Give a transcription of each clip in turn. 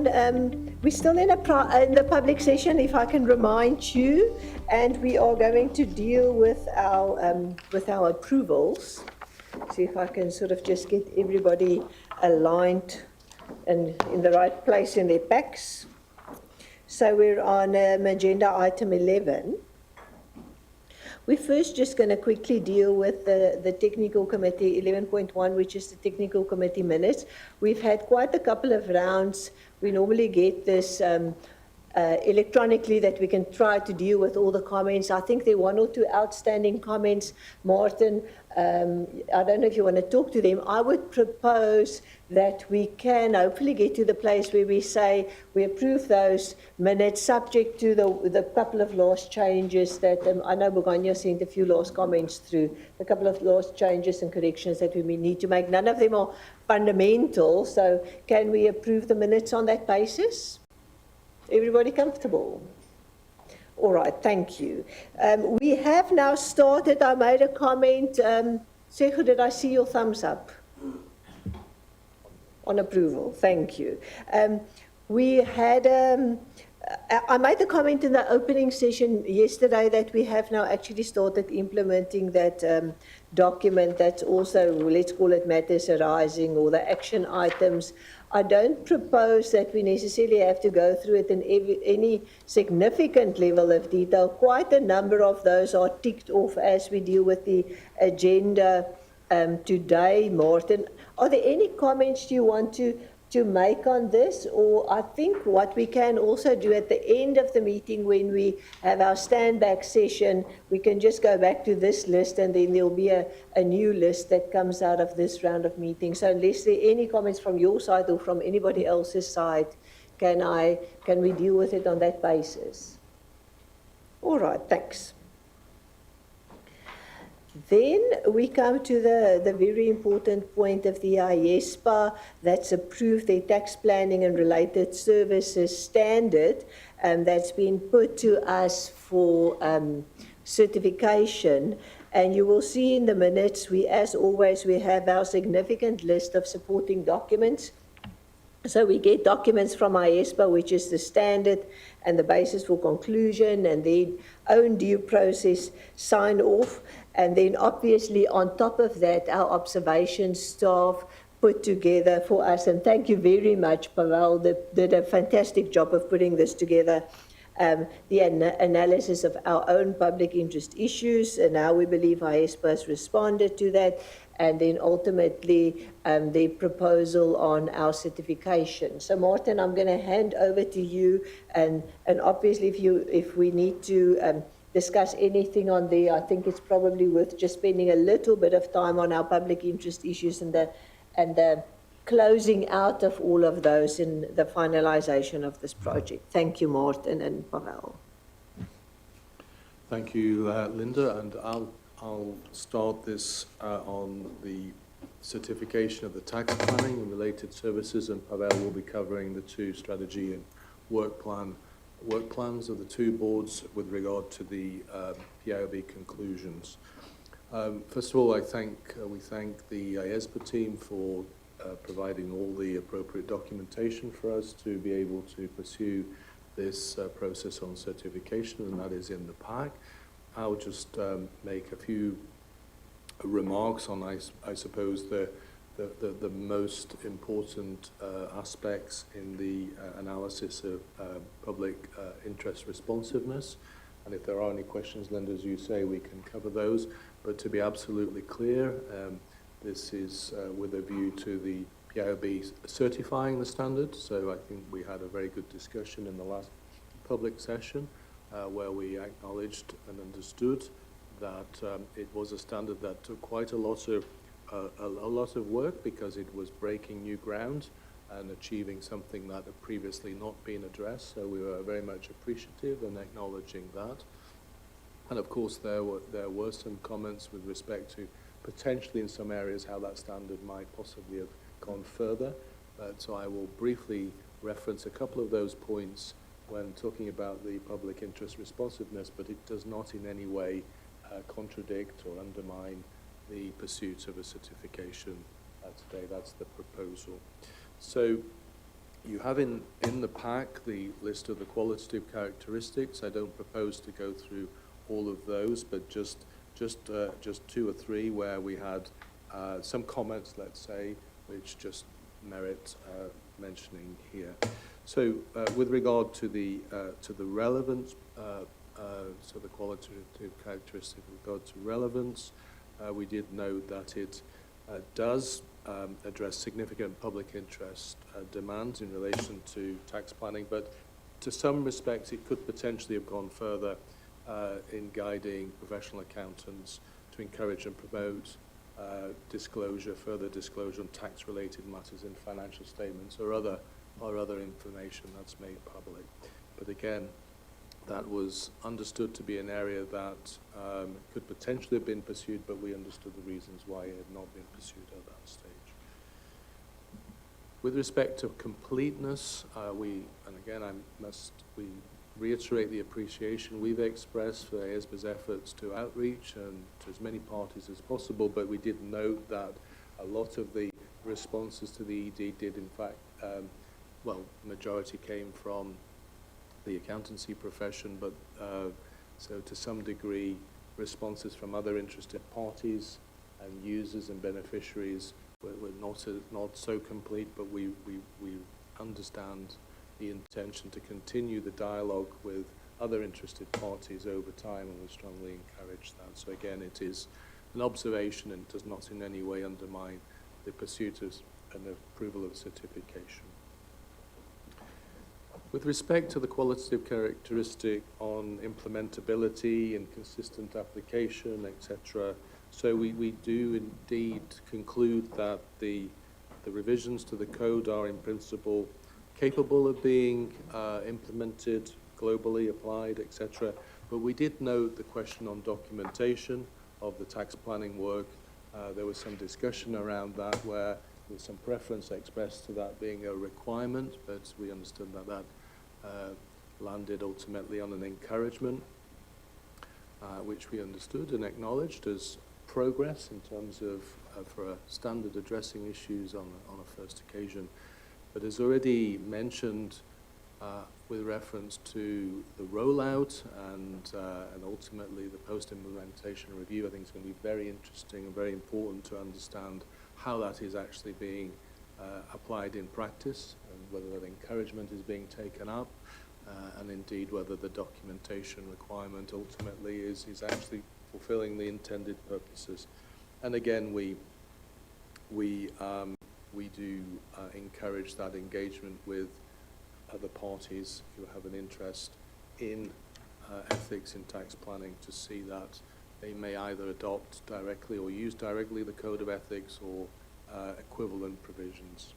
everyone. We're still in the public session, if I can remind you, and we are going to deal with our approvals. See if I can sort of just get everybody aligned and in the right place in their packs. So we're on agenda item 11. We're first just going to quickly deal with the technical committee 11.1, which is the technical committee minutes. We've had quite a couple of rounds. We normally get this electronically that we can try to deal with all the comments. I think there are one or two outstanding comments. Martin, I don't know if you want to talk to them. I would propose that we can hopefully get to the place where we say we approve those minutes subject to the couple of last changes that I know Bogania sent a few last comments through, a couple of last changes and corrections that we need to make. None of them are fundamental, so can we approve the minutes on that basis? Everybody comfortable? All right, thank you. We have now started. I made a comment. Sehu, did I see your thumbs up? On approval, thank you. We had, I made a comment in the opening session yesterday that we have now actually started implementing that document that's also, let's call it matters arising or the action items. I don't propose that we necessarily have to go through it in any significant level of detail. Quite a number of those are ticked off as we deal with the agenda today, Martin. Are there any comments you want to make on this? Or I think what we can also do at the end of the meeting when we have our stand-back session, we can just go back to this list and then there'll be a new list that comes out of this round of meetings. So unless there are any comments from your side or from anybody else's side, can we deal with it on that basis? All right, thanks. Then we come to the very important point of the IESPA that's approved the tax planning and related services standard, and that's been put to us for certification. And you will see in the minutes, as always, we have our significant list of supporting documents. So we get documents from IESPA, which is the standard and the basis for conclusion, and their own due process sign off. And then obviously on top of that, our observation staff put together for us, and thank you very much, Pavel, did a fantastic job of putting this together, the analysis of our own public interest issues and how we believe IESPA has responded to that, and then ultimately the proposal on our certification. So Martin, I'm going to hand over to you, and obviously if we need to discuss anything on there, I think it's probably worth just spending a little bit of time on our public interest issues and the closing out of all of those in the finalization of this project. Thank you, Martin and Pavel. Thank you, Linda, and I'll start this on the certification of the tax planning and related services, and Pavel will be covering the two strategy and work plans of the two boards with regard to the PIOB conclusions. First of all, we thank the IESPA team for providing all the appropriate documentation for us to be able to pursue this process on certification, and that is in the pack. I'll just make a few remarks on, I suppose, the most important aspects in the analysis of public interest responsiveness. And if there are any questions, Linda, as you say, we can cover those. But to be absolutely clear, this is with a view to the PIOB certifying the standard. So I think we had a very good discussion in the last public session where we acknowledged and understood that it was a standard that took quite a lot of work because it was breaking new ground and achieving something that had previously not been addressed. So we were very much appreciative and acknowledging that. And of course, there were some comments with respect to potentially in some areas how that standard might possibly have gone further. So I will briefly reference a couple of those points when talking about the public interest responsiveness, but it does not in any way contradict or undermine the pursuit of a certification today. That's the proposal. So You have in the pack the list of the qualitative characteristics. I don't propose to go through all of those, but just two or three where we had some comments, let's say, which just merit mentioning here. So, with regard to the relevance, so the qualitative characteristic with regard to relevance, we did note that it does address significant public interest demands in relation to tax planning, but to some respects it could potentially have gone further in guiding professional accountants to encourage and promote further disclosure on tax-related matters in financial statements or other information that's made public. But again, that was understood to be an area that could potentially have been pursued, but we understood the reasons why it had not been pursued at that stage. With respect to completeness, we reiterate the appreciation we've expressed for ASBA's efforts to outreach and to as many parties as possible, but we did note that a lot of the responses to the ED did in fact, majority came from the accountancy profession, but so to some degree responses from other interested parties and users and beneficiaries were not so complete, but we understand the intention to continue the dialogue with other interested parties over time, and we strongly encourage that. So again, it is an observation and does not in any way undermine the pursuit of an approval of certification. With respect to the qualitative characteristic on implementability and consistent application, etc., so we do indeed conclude that the revisions to the code are in principle capable of being implemented globally, applied, etc. But we did note the question on documentation of the tax planning work. There was some discussion around that where there was some preference expressed to that being a requirement, but we understood that landed ultimately on an encouragement, which we understood and acknowledged as progress in terms of for a standard addressing issues on a first occasion. But as already mentioned, with reference to the rollout and ultimately the post-implementation review, I think it's going to be very interesting and very important to understand how that is actually being applied in practice, and whether that encouragement is being taken up, and indeed whether the documentation requirement ultimately is actually fulfilling the intended purposes. And again, we do encourage that engagement with other parties who have an interest in ethics in tax planning to see that they may either adopt directly or use directly the Code of Ethics or equivalent provisions.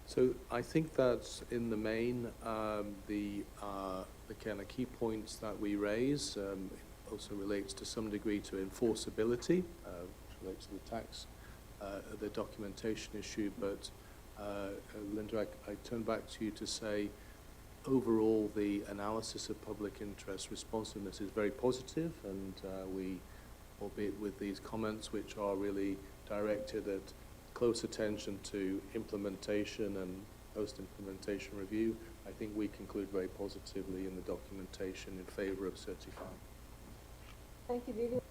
So I think that's in the main the kind of key points that we raise. It also relates to some degree to enforceability, which relates to the tax, the documentation issue. But Linda, I turn back to you to say, overall, the analysis of public interest responsiveness is very positive, and we, albeit with these comments which are really directed at close attention to implementation and post-implementation review, I think we conclude very positively in the documentation in favor of certifying. Thank you very much.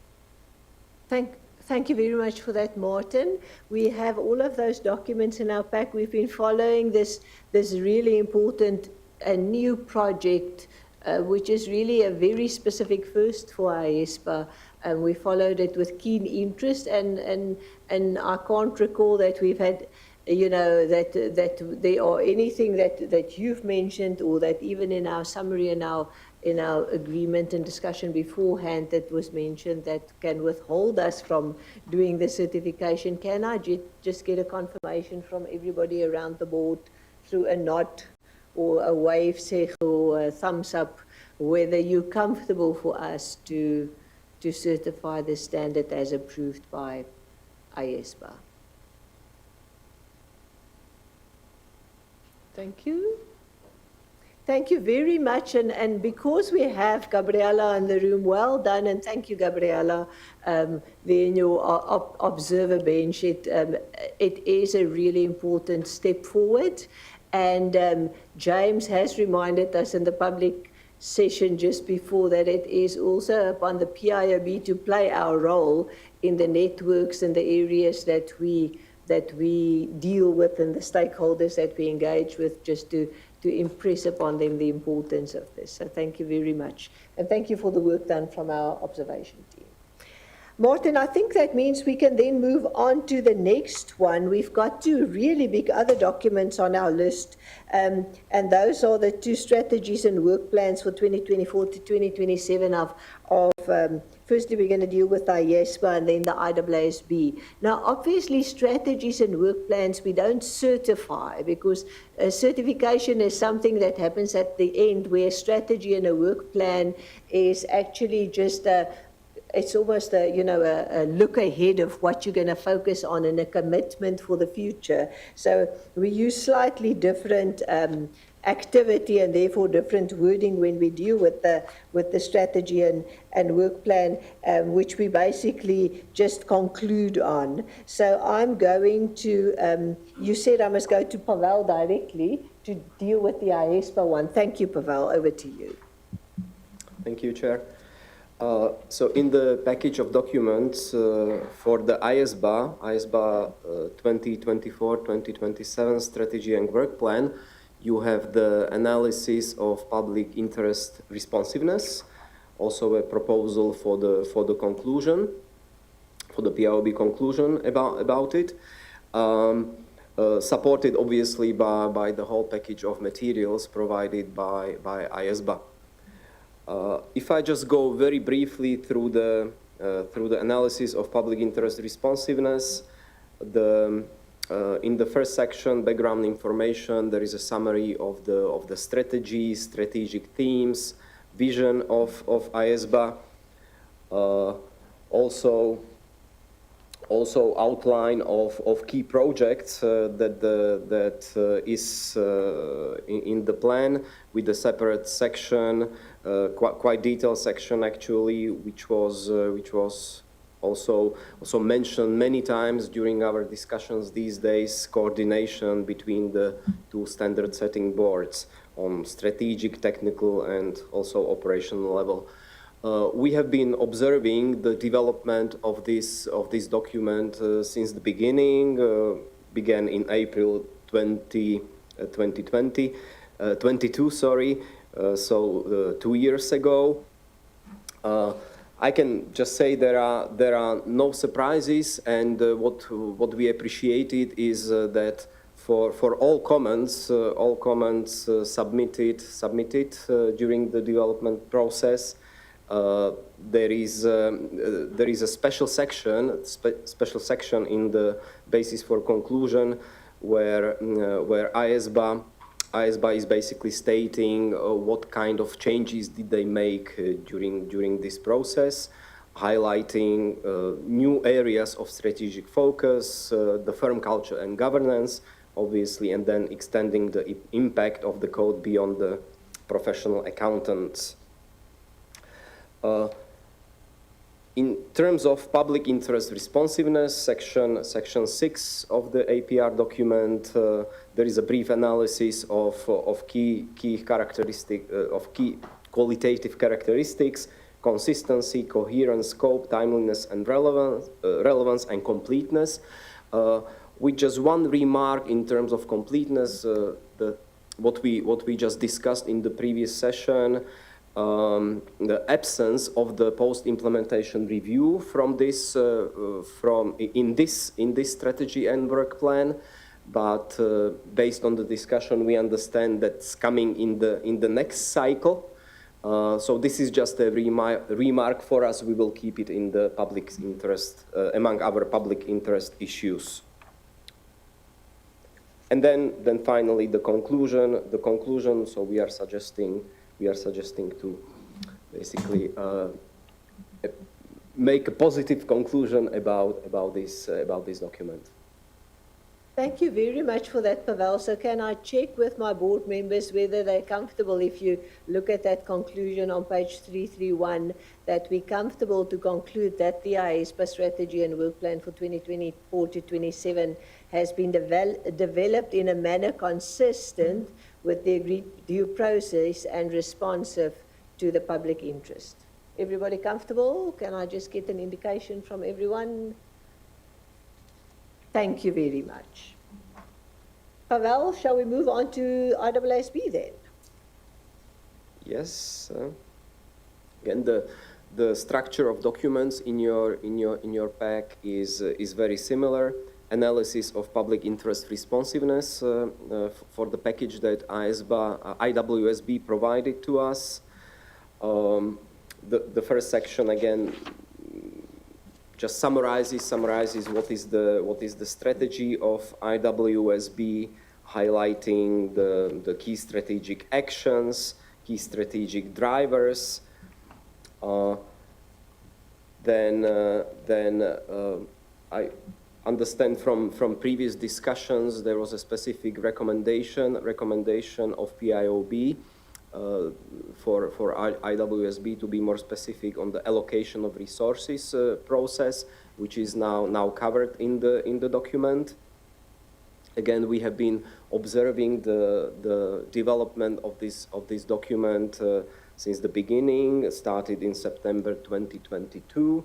Thank you very much for that, Martin. We have all of those documents in our pack. We've been following this really important new project, which is really a very specific first for IESPA, and we followed it with keen interest. And I can't recall that we've had, that there are anything that you've mentioned, or that even in our summary in our agreement and discussion beforehand that was mentioned, that can withhold us from doing the certification. Can I just get a confirmation from everybody around the board through a nod or a wave, or a thumbs up, whether you're comfortable for us to certify the standard as approved by IESPA? Thank you. Thank you very much. And because we have Gabriella in the room, well done. And thank you, Gabriella, there in your observer bench. It is a really important step forward. And James has reminded us in the public session just before that it is also upon the PIOB to play our role in the networks and the areas that we deal with and the stakeholders that we engage with, just to impress upon them the importance of this. So thank you very much. And thank you for the work done from our observation team. Martin, I think that means we can then move on to the next one. We've got two really big other documents on our list, and those are the two strategies and work plans for 2024 to 2027 firstly, we're going to deal with the IESBA and then the IAASB. Now, obviously, strategies and work plans we don't certify, because certification is something that happens at the end, where a strategy and a work plan is actually just it's almost a look ahead of what you're going to focus on and a commitment for the future. So we use slightly different activity and therefore different wording when we deal with the strategy and work plan, which we basically just conclude on. So I'm going to, you said I must go to Pavel directly to deal with the IESBA one. Thank you, Pavel. Over to you. Thank you, Chair. So in the package of documents for the IESBA 2024-2027 strategy and work plan, you have the analysis of public interest responsiveness, also a proposal for the conclusion, for the PIOB conclusion about it, supported obviously by the whole package of materials provided by IESBA. If I just go very briefly through the analysis of public interest responsiveness, in the first section, background information, there is a summary of the strategy, strategic themes, vision of IESBA, also outline of key projects that is in the plan, with a separate section, quite detailed section actually, which was also mentioned many times during our discussions these days, coordination between the two standard setting boards on strategic, technical, and also operational level. We have been observing the development of this document since the beginning, began in April 2022, so 2 years ago. I can just say there are no surprises, and what we appreciated is that for all comments submitted during the development process, there is a special section in the basis for conclusion where IESBA is basically stating what kind of changes did they make during this process, highlighting new areas of strategic focus, the firm culture and governance, obviously, and then extending the impact of the code beyond the professional accountants. In terms of public interest responsiveness, section 6 of the APR document, there is a brief analysis of key qualitative characteristics: consistency, coherence, scope, timeliness, and relevance and completeness. With just one remark in terms of completeness, what we just discussed in the previous session. The absence of the post-implementation review from this strategy and work plan, but based on the discussion, we understand that's coming in the next cycle. So this is just a remark for us. We will keep it in the public interest among our public interest issues. And then finally the conclusion. So we are suggesting to basically make a positive conclusion about this document. Thank you very much for that, Pavel. So can I check with my board members whether they're comfortable, if you look at that conclusion on page 331, that we're comfortable to conclude that the ISPA strategy and work plan for 2024 to 27 has been developed in a manner consistent with the agreed due process and responsive to the public interest. Everybody comfortable? Can I just get an indication from everyone? Thank you very much. Pavel, shall we move on to ISSB then? Yes. Again, the structure of documents in your pack is very similar. Analysis of public interest responsiveness for the package that IWSB provided to us. The first section again just summarizes what is the strategy of IWSB, highlighting the key strategic actions, key strategic drivers. Then I understand from previous discussions there was a specific recommendation of PIOB for IWSB to be more specific on the allocation of resources process, which is now covered in the document. Again, we have been observing the development of this document since the beginning. It started in September 2022.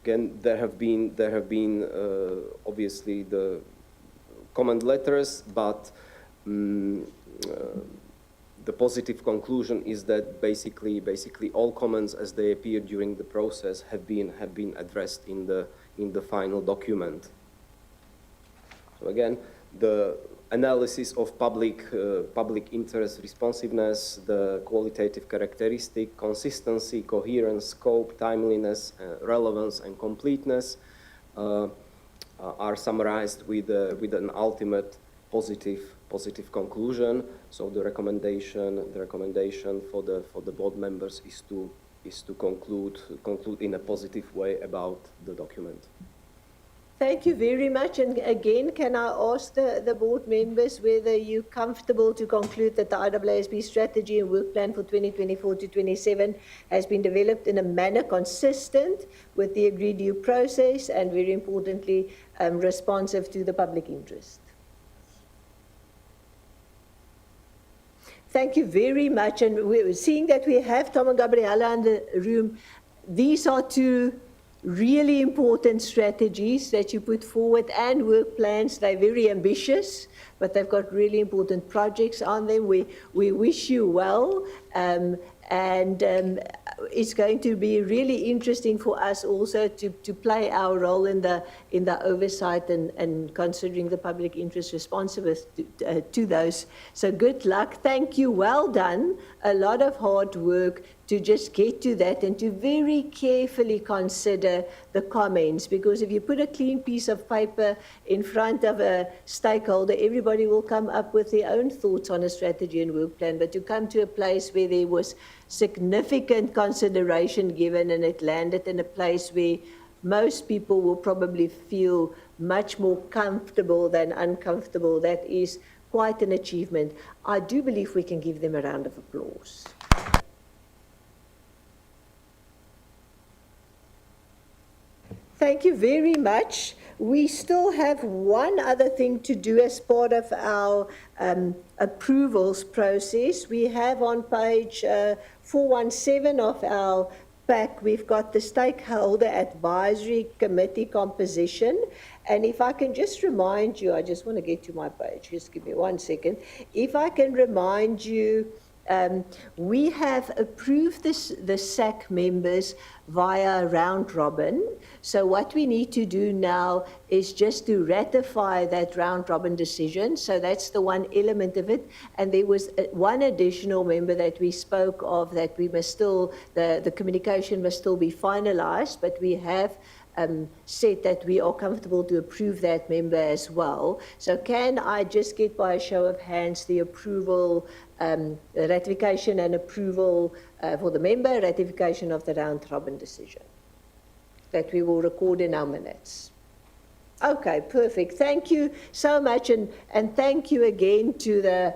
Again, there have been obviously the comment letters, but the positive conclusion is that basically all comments as they appear during the process have been addressed in the final document. So again, the analysis of public interest responsiveness, the qualitative characteristic, consistency, coherence, scope, timeliness, relevance, and completeness are summarized with an ultimate positive conclusion. So the recommendation for the board members is to conclude in a positive way about the document. Thank you very much. And again, can I ask the board members whether you're comfortable to conclude that the IWSB strategy and work plan for 2024 to 27 has been developed in a manner consistent with the agreed due process and, very importantly, responsive to the public interest? Thank you very much. And we're seeing that we have Tom and Gabriella in the room. These are two really important strategies that you put forward and work plans. They're very ambitious, but they've got really important projects on them. We wish you well, and it's going to be really interesting for us also to play our role in the oversight and considering the public interest responsive to those. So good luck. Thank you. Well done. A lot of hard work to just get to that and to very carefully consider the comments, because if you put a clean piece of paper in front of a stakeholder, everybody will come up with their own thoughts on a strategy and work plan. But to come to a place where there was significant consideration given and it landed in a place where most people will probably feel much more comfortable than uncomfortable, that is quite an achievement. I do believe we can give them a round of applause. Thank you very much. We still have one other thing to do as part of our approvals process. We have on page 417 of our pack, we've got the stakeholder advisory committee composition. And if I can just remind you, I just want to get to my page, just give me 1 second. If I can remind you, we have approved the SAC members via round robin. So what we need to do now is just to ratify that round robin decision. So that's the one element of it. And there was one additional member that we spoke of that we must still, the communication must still be finalized, but we have said that we are comfortable to approve that member as well. So can I just get by a show of hands the approval, ratification and approval for the member, ratification of the round robin decision? that we will record in our minutes. Okay, perfect. Thank you so much, and thank you again to the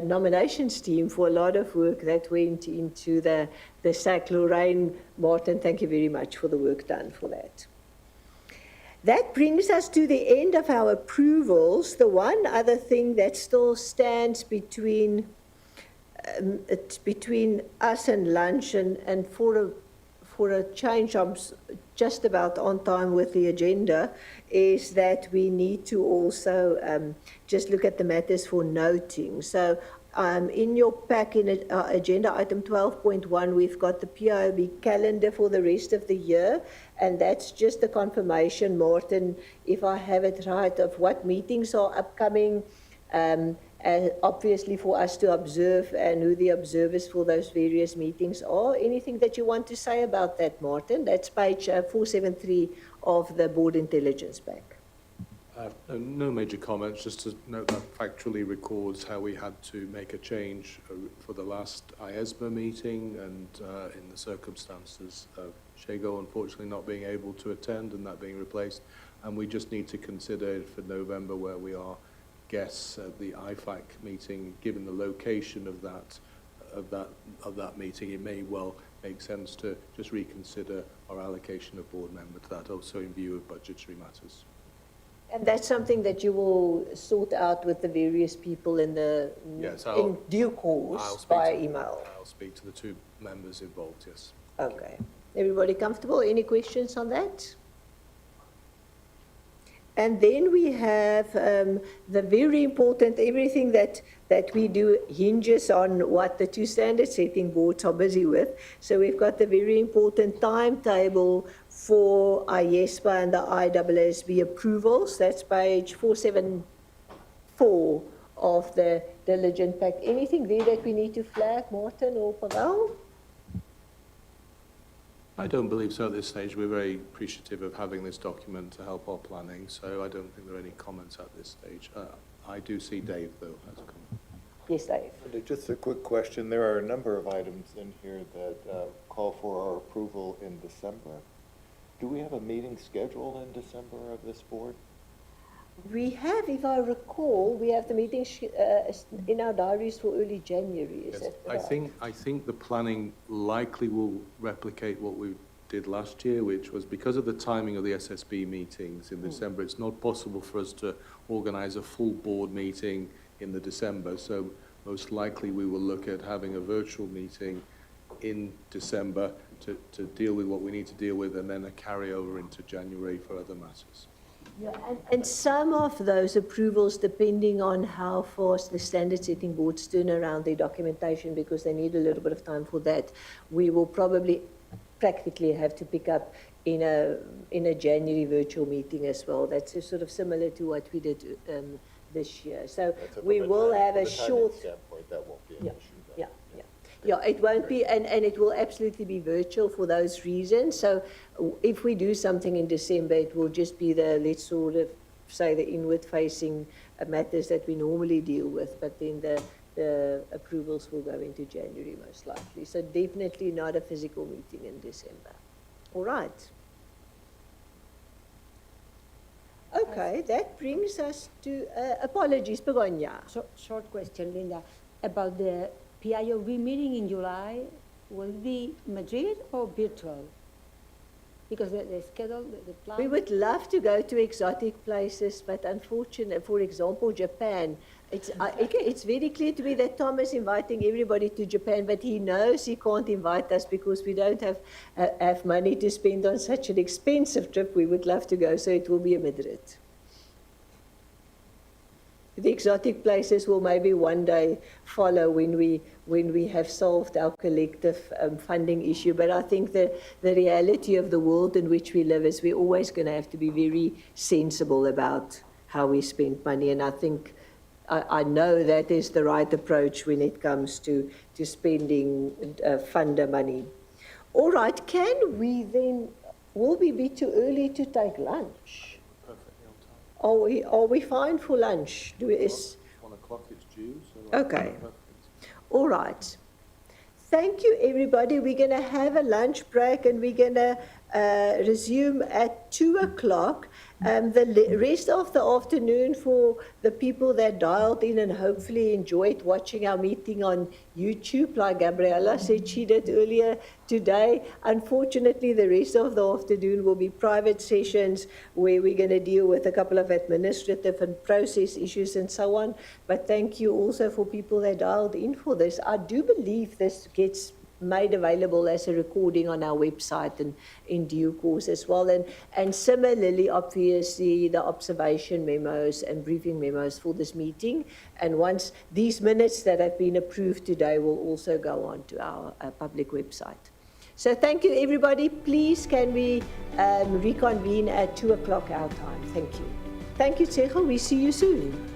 nominations team for a lot of work that went into the SAC. Lorraine, Martin, thank you very much for the work done for that. That brings us to the end of our approvals. The one other thing that still stands between us and lunch, and for a change, I'm just about on time with the agenda, is that we need to also just look at the matters for noting. So in your pack, in agenda item 12.1, we've got the PIOB calendar for the rest of the year, and that's just a confirmation, Martin, if I have it right, of what meetings are upcoming, obviously for us to observe, and who the observers for those various meetings are. Anything that you want to say about that, Martin? That's page 473 of the Board Intelligence pack. No major comments, just to note that factually records how we had to make a change for the last IESMA meeting, and in the circumstances of Shago unfortunately not being able to attend and that being replaced. And we just need to consider for November, where we are guests at the IFAC meeting, given the location of that meeting, it may well make sense to just reconsider our allocation of board member to that, also in view of budgetary matters. And that's something that you will sort out with the various people in due course by email. I'll speak to the two members involved, yes. Okay. Everybody comfortable? Any questions on that? And then we have the very important, everything that we do hinges on what the two standard setting boards are busy with. So we've got the very important timetable for IESPA and the IAASB approvals. That's page 474 of the diligent pack. Anything there that we need to flag, Martin or Pavel? I don't believe so at this stage. We're very appreciative of having this document to help our planning, so I don't think there are any comments at this stage. I do see Dave, though, has a comment. Yes, Dave. Just a quick question. There are a number of items in here that call for our approval in December. Do we have a meeting scheduled in December of this board? We have, if I recall, we have the meeting in our diaries for early January. Is Yes, that right? I think the planning likely will replicate what we did last year, which was because of the timing of the SSB meetings in December, it's not possible for us to organize a full board meeting in the December. So most likely we will look at having a virtual meeting in December to deal with what we need to deal with, and then a carryover into January for other matters. Yeah, and some of those approvals, depending on how fast the standard setting boards turn around their documentation, because they need a little bit of time for that, we will probably practically have to pick up in a January virtual meeting as well. That's sort of similar to what we did this year. So we will have a short. That won't be an issue. Yeah, it won't be, and it will absolutely be virtual for those reasons. So if we do something in December, it will just be let's sort of say the inward-facing matters that we normally deal with, but then the approvals will go into January most likely. So definitely not a physical meeting in December. All right. Okay, that brings us to, apologies, Begonia. So, short question, Linda, about the PIOB meeting in July. Will it be Madrid or virtual? Because the schedule, the plan. We would love to go to exotic places, but unfortunately, for example, Japan, it's very clear to me that Tom is inviting everybody to Japan, but he knows he can't invite us because we don't have money to spend on such an expensive trip. We would love to go, so it will be a Madrid. The exotic places will maybe one day follow when we have solved our collective funding issue. But I think the reality of the world in which we live is we're always going to have to be very sensible about how we spend money. And I think I know that is the right approach when it comes to spending funder money. All right, can we then, will we be too early to take lunch? Are we fine for lunch? 1 o'clock it's due. So okay. All right. Thank you, everybody. We're going to have a lunch break, and we're going to resume at 2 o'clock. The rest of the afternoon for the people that dialed in and hopefully enjoyed watching our meeting on YouTube, like Gabriella said she did earlier today. Unfortunately, the rest of the afternoon will be private sessions where we're going to deal with a couple of administrative and process issues and so on. But thank you also for people that dialed in for this. I do believe this gets made available as a recording on our website and in due course as well. And similarly, obviously, the observation memos and briefing memos for this meeting. And once these minutes that have been approved today will also go on to our public website. So thank you, everybody. Please, can we reconvene at 2 o'clock our time? Thank you. Thank you, Tsego. We see you soon.